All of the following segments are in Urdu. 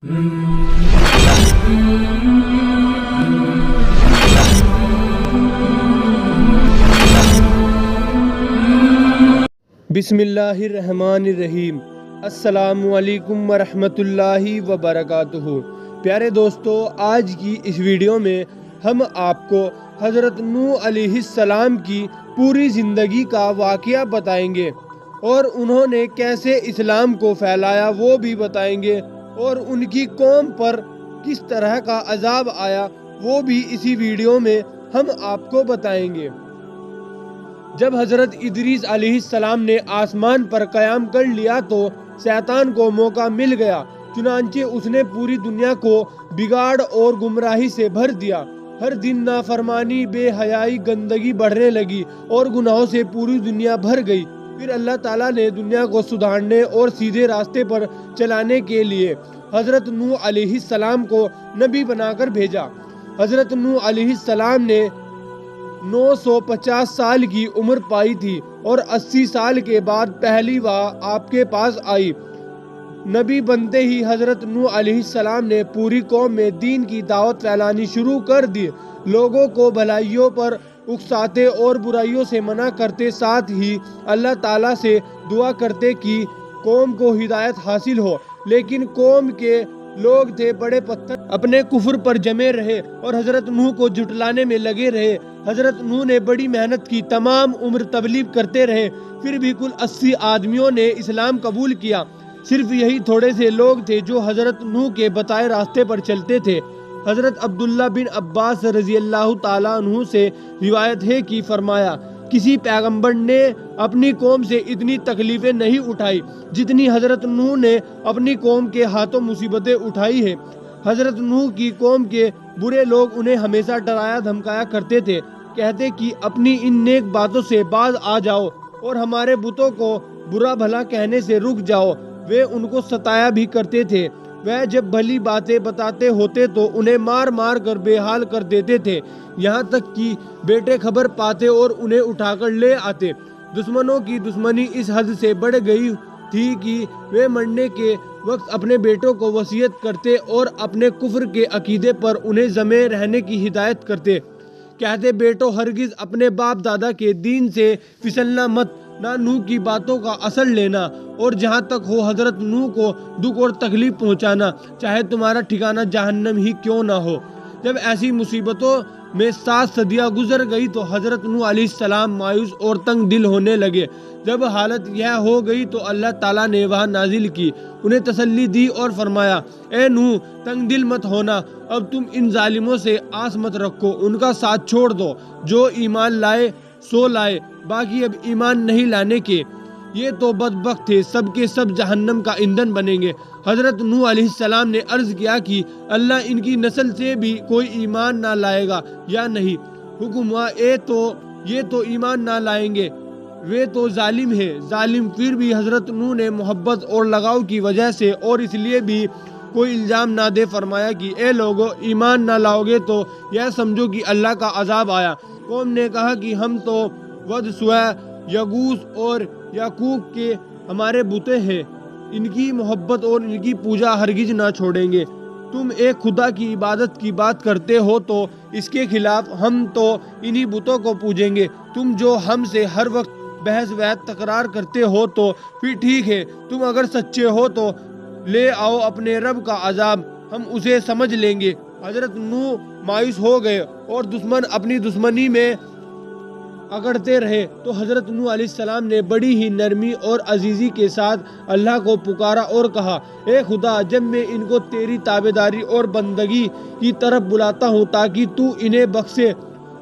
بسم اللہ الرحمن الرحیم۔ السلام علیکم ورحمۃ اللہ وبرکاتہ۔ پیارے دوستو، آج کی اس ویڈیو میں ہم آپ کو حضرت نوح علیہ السلام کی پوری زندگی کا واقعہ بتائیں گے اور انہوں نے کیسے اسلام کو پھیلایا وہ بھی بتائیں گے، اور ان کی قوم پر کس طرح کا عذاب آیا وہ بھی اسی ویڈیو میں ہم آپ کو بتائیں گے۔ جب حضرت ادریس علیہ السلام نے آسمان پر قیام کر لیا تو شیطان کو موقع مل گیا، چنانچہ اس نے پوری دنیا کو بگاڑ اور گمراہی سے بھر دیا۔ ہر دن نافرمانی، بے حیائی، گندگی بڑھنے لگی اور گناہوں سے پوری دنیا بھر گئی۔ پھر اللہ تعالیٰ نے دنیا کو سدھارنے اور سیدھے راستے پر چلانے کے لیے حضرت نوح علیہ السلام کو نبی بنا کر بھیجا۔ حضرت نوح علیہ السلام نے 950 سال کی عمر پائی تھی اور 80 سال کے بعد پہلی بار آپ کے پاس آئی۔ نبی بنتے ہی حضرت نوح علیہ السلام نے پوری قوم میں دین کی دعوت پھیلانی شروع کر دی۔ لوگوں کو بھلائیوں پر اکساتے اور برائیوں سے منع کرتے، ساتھ ہی اللہ تعالیٰ سے دعا کرتے کہ قوم کو ہدایت حاصل ہو، لیکن قوم کے لوگ تھے بڑے پتھر، اپنے کفر پر جمے رہے اور حضرت نوح کو جھٹلانے میں لگے رہے۔ حضرت نوح نے بڑی محنت کی، تمام عمر تبلیغ کرتے رہے، پھر بھی کل 80 آدمیوں نے اسلام قبول کیا۔ صرف یہی تھوڑے سے لوگ تھے جو حضرت نوح کے بتائے راستے پر چلتے تھے۔ حضرت عبداللہ بن عباس رضی اللہ تعالیٰ عنہ سے روایت ہے کہ فرمایا، کسی پیغمبر نے اپنی قوم سے اتنی تکلیفیں نہیں اٹھائی جتنی حضرت نوح نے اپنی قوم کے ہاتھوں مصیبتیں اٹھائی ہیں۔ حضرت نوح کی قوم کے برے لوگ انہیں ہمیشہ ڈرایا دھمکایا کرتے تھے، کہتے کہ اپنی ان نیک باتوں سے باز آ جاؤ اور ہمارے بتوں کو برا بھلا کہنے سے رک جاؤ۔ وہ ان کو ستایا بھی کرتے تھے۔ وہ جب بھلی باتیں بتاتے ہوتے تو انہیں مار مار کر بے حال کر دیتے تھے، یہاں تک کہ بیٹے خبر پاتے اور انہیں اٹھا کر لے آتے۔ دشمنوں کی دشمنی اس حد سے بڑھ گئی تھی کہ وہ مرنے کے وقت اپنے بیٹوں کو وصیت کرتے اور اپنے کفر کے عقیدے پر انہیں جمے رہنے کی ہدایت کرتے، کہتے بیٹوں ہرگز اپنے باپ دادا کے دین سے پھسلنا مت، نہ نوح کی باتوں کا اثر لینا، اور جہاں تک ہو حضرت نوح کو دکھ اور تکلیف پہنچانا، چاہے تمہارا ٹھکانہ جہنم ہی کیوں نہ ہو۔ جب ایسی مصیبتوں میں 7 صدیاں گزر گئی تو حضرت نوح علیہ السلام مایوس اور تنگ دل ہونے لگے۔ جب حالت یہ ہو گئی تو اللہ تعالیٰ نے وحی نازل کی، انہیں تسلی دی اور فرمایا، اے نوح تنگ دل مت ہونا، اب تم ان ظالموں سے آس مت رکھو، ان کا ساتھ چھوڑ دو، جو ایمان لائے سو لائے، باقی اب ایمان نہیں لانے کے یہ تو بدبخت تھے، سب کے سب جہنم کا ایندھن بنیں گے۔ حضرت نوح علیہ السلام نے عرض کیا کہ اللہ ان کی نسل سے بھی کوئی ایمان نہ لائے گا یا نہیں؟ حکم ہوا یہ تو ایمان نہ لائیں گے، وہ تو ظالم ہے۔ ظالم پھر بھی حضرت نوح نے محبت اور لگاؤ کی وجہ سے اور اس لیے بھی کوئی الزام نہ دے فرمایا کہ اے لوگو ایمان نہ لاؤ گے تو یہ سمجھو کہ اللہ کا عذاب آیا۔ قوم نے کہا کہ ہم تو ود، سوع، یغوث اور یعوق کے ہمارے بتیں ہیں، ان کی محبت اور ان کی پوجا ہرگز نہ چھوڑیں گے۔ تم ایک خدا کی عبادت کی بات کرتے ہو تو اس کے خلاف ہم تو انہی بتوں کو پوجیں گے۔ تم جو ہم سے ہر وقت بحث ویت تکرار کرتے ہو تو پھر ٹھیک ہے، تم اگر سچے ہو تو لے آؤ اپنے رب کا عذاب، ہم اسے سمجھ لیں گے۔ حضرت نوح مایوس ہو گئے اور دشمن اپنی دشمنی میں اکڑتے رہے، تو حضرت نوح علیہ السلام نے بڑی ہی نرمی اور عزیزی کے ساتھ اللہ کو پکارا اور کہا، اے خدا، جب میں ان کو تیری تابعداری اور بندگی کی طرف بلاتا ہوں تاکہ تو انہیں بخشے،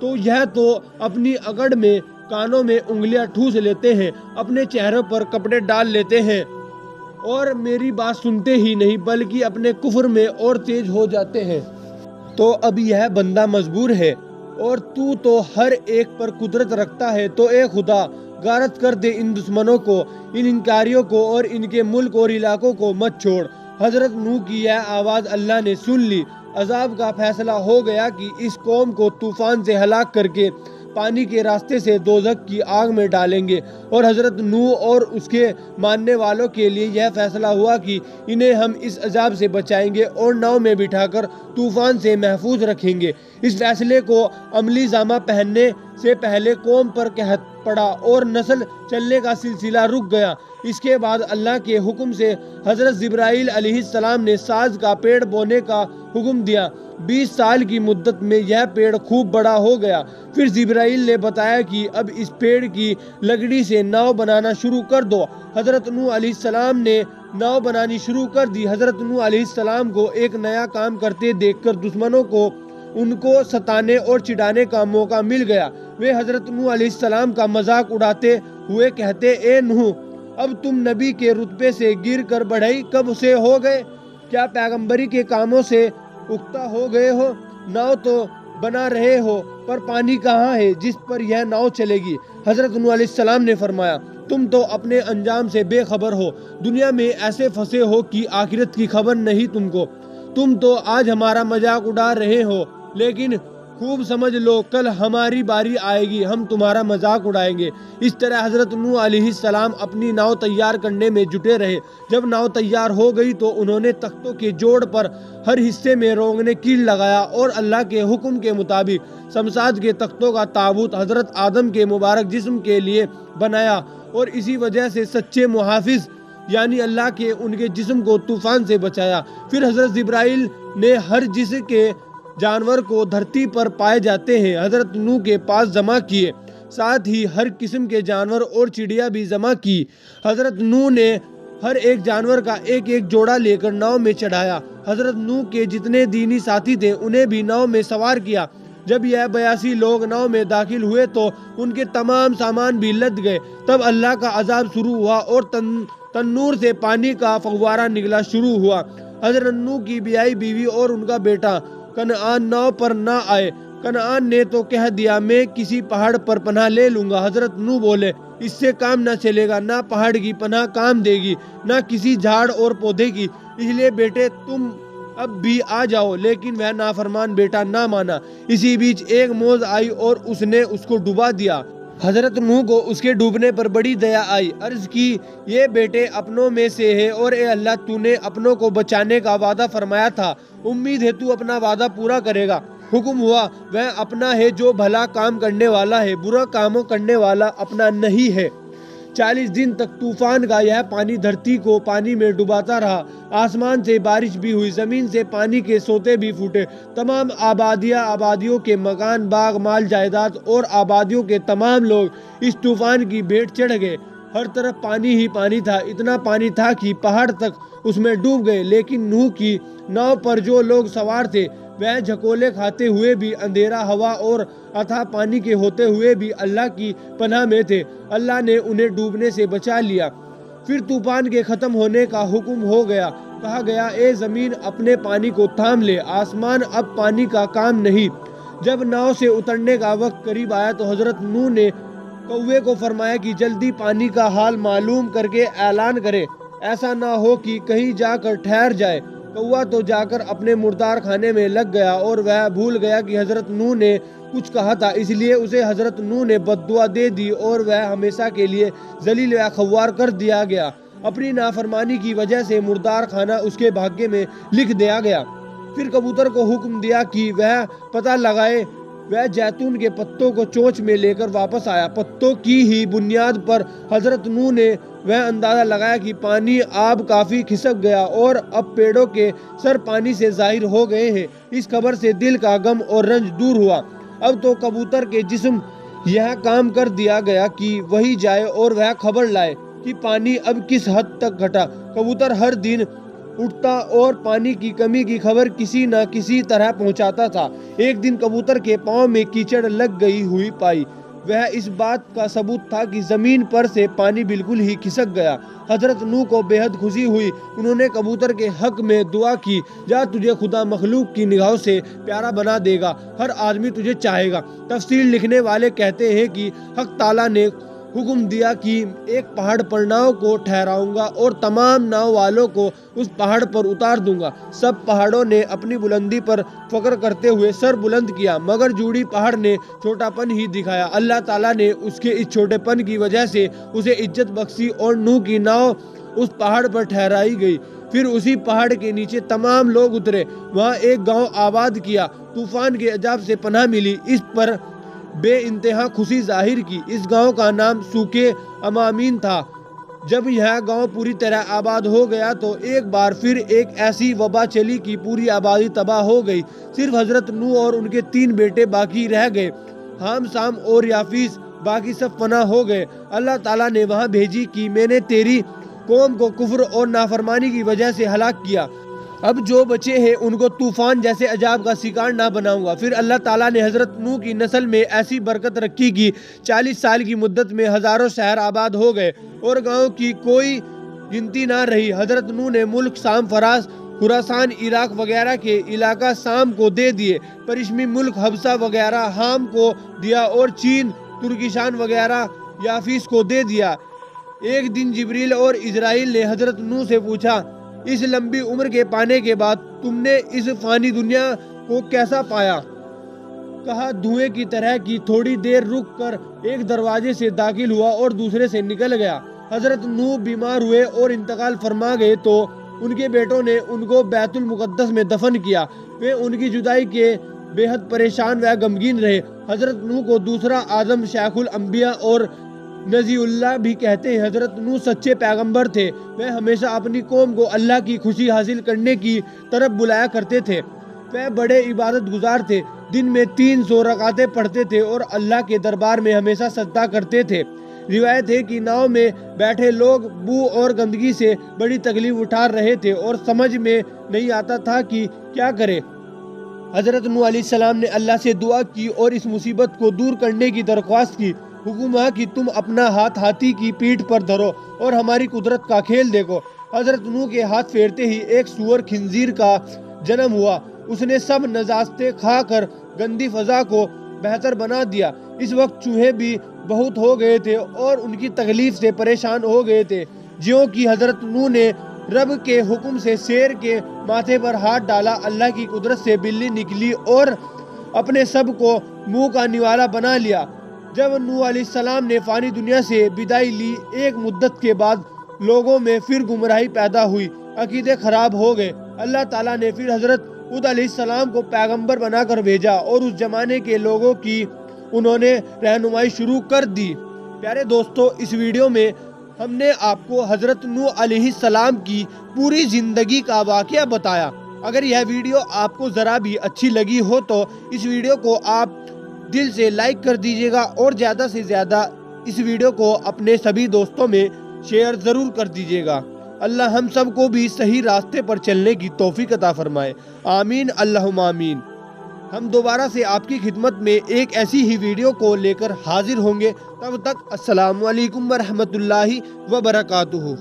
تو یہ تو اپنی اکڑ میں کانوں میں انگلیاں ٹھوس لیتے ہیں، اپنے چہروں پر کپڑے ڈال لیتے ہیں اور میری بات سنتے ہی نہیں بلکہ اپنے کفر میں اور تیز ہو جاتے ہیں۔ تو اب یہ بندہ مجبور ہے اور تو ہر ایک پر قدرت رکھتا ہے، تو اے خدا غارت کر دے ان دشمنوں کو، ان انکاریوں کو اور ان کے ملک اور علاقوں کو مت چھوڑ۔ حضرت نوح کی یہ آواز اللہ نے سن لی۔ عذاب کا فیصلہ ہو گیا کہ اس قوم کو طوفان سے ہلاک کر کے پانی کے راستے سے دوزخ کی آگ میں ڈالیں گے۔ اور حضرت نوح اور اس کے ماننے والوں کے لیے یہ فیصلہ ہوا کہ انہیں ہم اس عذاب سے بچائیں گے اور ناؤ میں بٹھا کر طوفان سے محفوظ رکھیں گے۔ اس فیصلے کو عملی جامہ پہننے سے پہلے قوم پر قحط پڑا اور نسل چلنے کا سلسلہ رک گیا۔ اس کے بعد اللہ کے حکم سے حضرت جبرائیل علیہ السلام نے ساز کا پیڑ بونے کا حکم دیا۔ 20 سال کی مدت میں یہ پیڑ خوب بڑا ہو گیا۔ پھر جبرائیل نے بتایا کہ اب اس پیڑ کی لکڑی سے ناؤ بنانا شروع کر دو۔ حضرت نوح علیہ السلام نے ناؤ بنانی شروع کر دی۔ حضرت نوح علیہ السلام کو ایک نیا کام کرتے دیکھ کر دشمنوں کو ان کو ستانے اور چڑھانے کا موقع مل گیا۔ وہ حضرت نوح علیہ السلام کا مذاق اڑاتے ہوئے کہتے، اے نوح، اب تم نبی کے رتبے سے گر کر بڑھئی کب سے ہو گئے؟ کیا پیغمبری کے کاموں سے اکتا ہو گئے ہو؟ ناؤ تو بنا رہے ہو، پر پانی کہاں ہے جس پر یہ ناؤ چلے گی؟ حضرت نوح علیہ السلام نے فرمایا، تم تو اپنے انجام سے بے خبر ہو، دنیا میں ایسے پھنسے ہو کہ آخرت کی خبر نہیں تم کو۔ تم تو آج ہمارا مذاق اڑا رہے ہو، لیکن خوب سمجھ لو کل ہماری باری آئے گی، ہم تمہارا مذاق اڑائیں گے۔ اس طرح حضرت نوح علیہ السلام اپنی ناؤ تیار کرنے میں جٹے رہے۔ جب ناؤ تیار ہو گئی تو انہوں نے تختوں کے جوڑ پر ہر حصے میں روغن کیل لگایا اور اللہ کے حکم کے مطابق شمشاد کے تختوں کا تابوت حضرت آدم کے مبارک جسم کے لیے بنایا، اور اسی وجہ سے سچے محافظ یعنی اللہ کے ان کے جسم کو طوفان سے بچایا۔ پھر حضرت جبرائیل نے ہر جسم کے جانور کو دھرتی پر پائے جاتے ہیں حضرت نوح کے پاس جمع کیے، ساتھ ہی ہر قسم کے جانور اور چڑیا بھی جمع کی۔ حضرت نوح نے ہر ایک جانور کا ایک ایک جوڑا لے کر ناؤ میں چڑھایا۔ حضرت نوح کے جتنے دینی ساتھی تھے انہیں بھی ناؤ میں سوار کیا۔ جب یہ 82 لوگ ناؤ میں داخل ہوئے تو ان کے تمام سامان بھی لد گئے۔ تب اللہ کا عذاب شروع ہوا اور تنور سے پانی کا فوارہ نکلا شروع ہوا۔ حضرت نوح کی بیائی بیوی اور ان کا بیٹا کنعان ناؤ پر نہ آئے۔ کنعان نے تو کہہ دیا، میں کسی پہاڑ پر پناہ لے لوں گا۔ حضرت نوح بولے، اس سے کام نہ چلے گا، نہ پہاڑ کی پناہ کام دے گی، نہ کسی جھاڑ اور پودے کی، اس لیے بیٹے تم اب بھی آ جاؤ۔ لیکن وہ نافرمان بیٹا نہ مانا۔ اسی بیچ ایک موج آئی اور اس نے اس کو ڈبا دیا۔ حضرت نوح کو اس کے ڈوبنے پر بڑی دیا آئی، عرض کی، یہ بیٹے اپنوں میں سے ہے اور اے اللہ تو نے اپنوں کو بچانے کا وعدہ فرمایا تھا، امید ہے تو اپنا وعدہ پورا کرے گا۔ حکم ہوا، وہ اپنا ہے جو بھلا کام کرنے والا ہے، برا کاموں کرنے والا اپنا نہیں ہے۔ 40 دن تک طوفان کا یہ پانی دھرتی کو پانی میں ڈباتا رہا۔ آسمان سے بارش بھی ہوئی، زمین سے پانی کے سوتے بھی پھوٹے۔ تمام آبادیوں کے مکان، باغ، مال جائیداد اور آبادیوں کے تمام لوگ اس طوفان کی بھیٹ چڑھ گئے۔ ہر طرف پانی ہی پانی تھا، اتنا پانی تھا کہ پہاڑ تک اس میں ڈوب گئے۔ لیکن نوح کی ناؤ پر جو لوگ سوار تھے وہ جھکولے کھاتے ہوئے بھی، اندھیرا ہوا اور اتھاہ پانی کے ہوتے ہوئے بھی اللہ کی پناہ میں تھے۔ اللہ نے انہیں ڈوبنے سے بچا لیا۔ پھر طوفان کے ختم ہونے کا حکم ہو گیا۔ کہا گیا، اے زمین اپنے پانی کو تھام لے، آسمان اب پانی کا کام نہیں۔ جب ناؤ سے اترنے کا وقت قریب آیا تو حضرت نوح نے کوے کو فرمایا کہ جلدی پانی کا حال معلوم کر کے اعلان کرے، ایسا نہ ہو کہ کہیں جا کر ٹھہر جائے۔ کوا تو جا کر اپنے مردار خانے میں لگ گیا اور وہ بھول گیا کہ حضرت نوح نے کچھ کہا تھا، اس لیے اسے حضرت نوح نے بد دعا دے دی اور وہ ہمیشہ کے لیے ذلیل و خوار کر دیا گیا۔ اپنی نافرمانی کی وجہ سے مردار خانہ اس کے بھاگے میں لکھ دیا گیا۔ پھر کبوتر کو حکم دیا کہ وہ پتہ لگائے۔ وہ جیتون کے پتوں کو چونچ میں لے کر واپس آیا۔ پتوں کی ہی بنیاد پر حضرت نوح نے وہ اندازہ لگایا کہ پانی آب کافی کھسک گیا اور اب پیڑوں کے سر پانی سے ظاہر ہو گئے ہیں۔ اس خبر سے دل کا غم اور رنج دور ہوا۔ اب تو کبوتر کے جسم یہ کام کر دیا گیا کہ وہی جائے اور وہ خبر لائے کہ پانی اب کس حد تک گھٹا۔ کبوتر ہر دن اٹھتا اور پانی کی کمی کی خبر کسی نہ کسی طرح پہنچاتا تھا۔ ایک دن کبوتر کے پاؤں میں کیچڑ لگ گئی ہوئی پائی۔ وہ اس بات کا ثبوت تھا کہ زمین پر سے پانی بالکل ہی کھسک گیا۔ حضرت نوح کو بے حد خوشی ہوئی۔ انہوں نے کبوتر کے حق میں دعا کی، جا تجھے خدا مخلوق کی نگاہوں سے پیارا بنا دے گا، ہر آدمی تجھے چاہے گا۔ تفصیل لکھنے والے کہتے ہیں کہ حق تعالیٰ نے حکم دیا کہ ایک پہاڑ پر ناؤ کو ٹھہراؤں گا اور تمام ناؤ والوں کو اس پہاڑ پر اتار دوں گا۔ سب پہاڑوں نے اپنی بلندی پر فخر کرتے ہوئے سر بلند کیا، مگر جوڑی پہاڑ نے چھوٹا پن ہی دکھایا۔ اللہ تعالیٰ نے اس کے اس چھوٹے پن کی وجہ سے اسے عزت بخشی اور نوح کی ناؤ اس پہاڑ پر ٹھہرائی گئی۔ پھر اسی پہاڑ کے نیچے تمام لوگ اترے، وہاں ایک گاؤں آباد کیا۔ طوفان کے عذاب سے پناہ ملی، اس پر بے انتہا خوشی ظاہر کی۔ اس گاؤں کا نام سوکے امامین تھا۔ جب یہ گاؤں پوری طرح آباد ہو گیا تو ایک بار پھر ایک ایسی وبا چلی کہ پوری آبادی تباہ ہو گئی۔ صرف حضرت نوح اور ان کے 3 بیٹے باقی رہ گئے، حام، سام اور یافیس۔ باقی سب فنا ہو گئے۔ اللہ تعالیٰ نے وہاں بھیجی کہ میں نے تیری قوم کو کفر اور نافرمانی کی وجہ سے ہلاک کیا، اب جو بچے ہیں ان کو طوفان جیسے عذاب کا شکار نہ بناؤں گا۔ پھر اللہ تعالیٰ نے حضرت نوح کی نسل میں ایسی برکت رکھی کہ 40 سال کی مدت میں ہزاروں شہر آباد ہو گئے اور گاؤں کی کوئی گنتی نہ رہی۔ حضرت نوح نے ملک شام، فراس، خراسان، عراق وغیرہ کے علاقہ شام کو دے دیے، پرشمی ملک حبشہ وغیرہ حام کو دیا اور چین، ترکستان وغیرہ یافیس کو دے دیا۔ ایک دن جبریل اور اسرائیل نے حضرت نوح سے پوچھا، اس لمبی عمر کے پانے کے بعد تم نے اس فانی دنیا کو کیسا پایا؟ کہا، دھوئیں کی طرح کی، تھوڑی دیر رک کر ایک دروازے سے داخل ہوا اور دوسرے سے نکل گیا۔ حضرت نوح بیمار ہوئے اور انتقال فرما گئے تو ان کے بیٹوں نے ان کو بیت المقدس میں دفن کیا۔ وہ ان کی جدائی کے بے حد پریشان و غمگین رہے۔ حضرت نوح کو دوسرا آدم، شیخ الانبیاء اور نزی اللہ بھی کہتے ہیں۔ حضرت نوح سچے پیغمبر تھے۔ وہ ہمیشہ اپنی قوم کو اللہ کی خوشی حاصل کرنے کی طرف بلایا کرتے تھے۔ وہ بڑے عبادت گزار تھے، دن میں 300 رکعتیں پڑھتے تھے اور اللہ کے دربار میں ہمیشہ سجدہ کرتے تھے۔ روایت ہے کہ ناؤ میں بیٹھے لوگ بو اور گندگی سے بڑی تکلیف اٹھا رہے تھے اور سمجھ میں نہیں آتا تھا کہ کیا کرے۔ حضرت نوح علیہ السلام نے اللہ سے دعا کی اور اس مصیبت کو دور کرنے کی درخواست کی۔ حکم ہے کہ تم اپنا ہاتھ ہاتھی کی پیٹھ پر دھرو اور ہماری قدرت کا کھیل دیکھو۔ حضرت نوح کے ہاتھ پھیرتے ہی ایک سور خنزیر کا جنم ہوا۔ اس نے سب نجاستیں کھا کر گندی فضا کو بہتر بنا دیا۔ اس وقت چوہے بھی بہت ہو گئے تھے اور ان کی تکلیف سے پریشان ہو گئے تھے۔ جیوں کہ حضرت نوح نے رب کے حکم سے شیر کے ماتھے پر ہاتھ ڈالا، اللہ کی قدرت سے بلی نکلی اور اپنے سب کو منہ کا نوالا بنا لیا۔ جب نوح علیہ السلام نے فانی دنیا سے بدائی لی، ایک مدت کے بعد لوگوں میں پھر گمراہی پیدا ہوئی، عقیدے خراب ہو گئے۔ اللہ تعالیٰ نے پھر حضرت ہود علیہ السلام کو پیغمبر بنا کر بھیجا اور اس زمانے کے لوگوں کی انہوں نے رہنمائی شروع کر دی۔ پیارے دوستو، اس ویڈیو میں ہم نے آپ کو حضرت نوح علیہ السلام کی پوری زندگی کا واقعہ بتایا۔ اگر یہ ویڈیو آپ کو ذرا بھی اچھی لگی ہو تو اس ویڈیو کو آپ دل سے لائک کر دیجیے گا اور زیادہ سے زیادہ اس ویڈیو کو اپنے سبھی دوستوں میں شیئر ضرور کر دیجیے گا۔ اللہ ہم سب کو بھی صحیح راستے پر چلنے کی توفیق عطا فرمائے، آمین اللہم آمین۔ ہم دوبارہ سے آپ کی خدمت میں ایک ایسی ہی ویڈیو کو لے کر حاضر ہوں گے، تب تک السلام علیکم ورحمۃ اللہ وبرکاتہ۔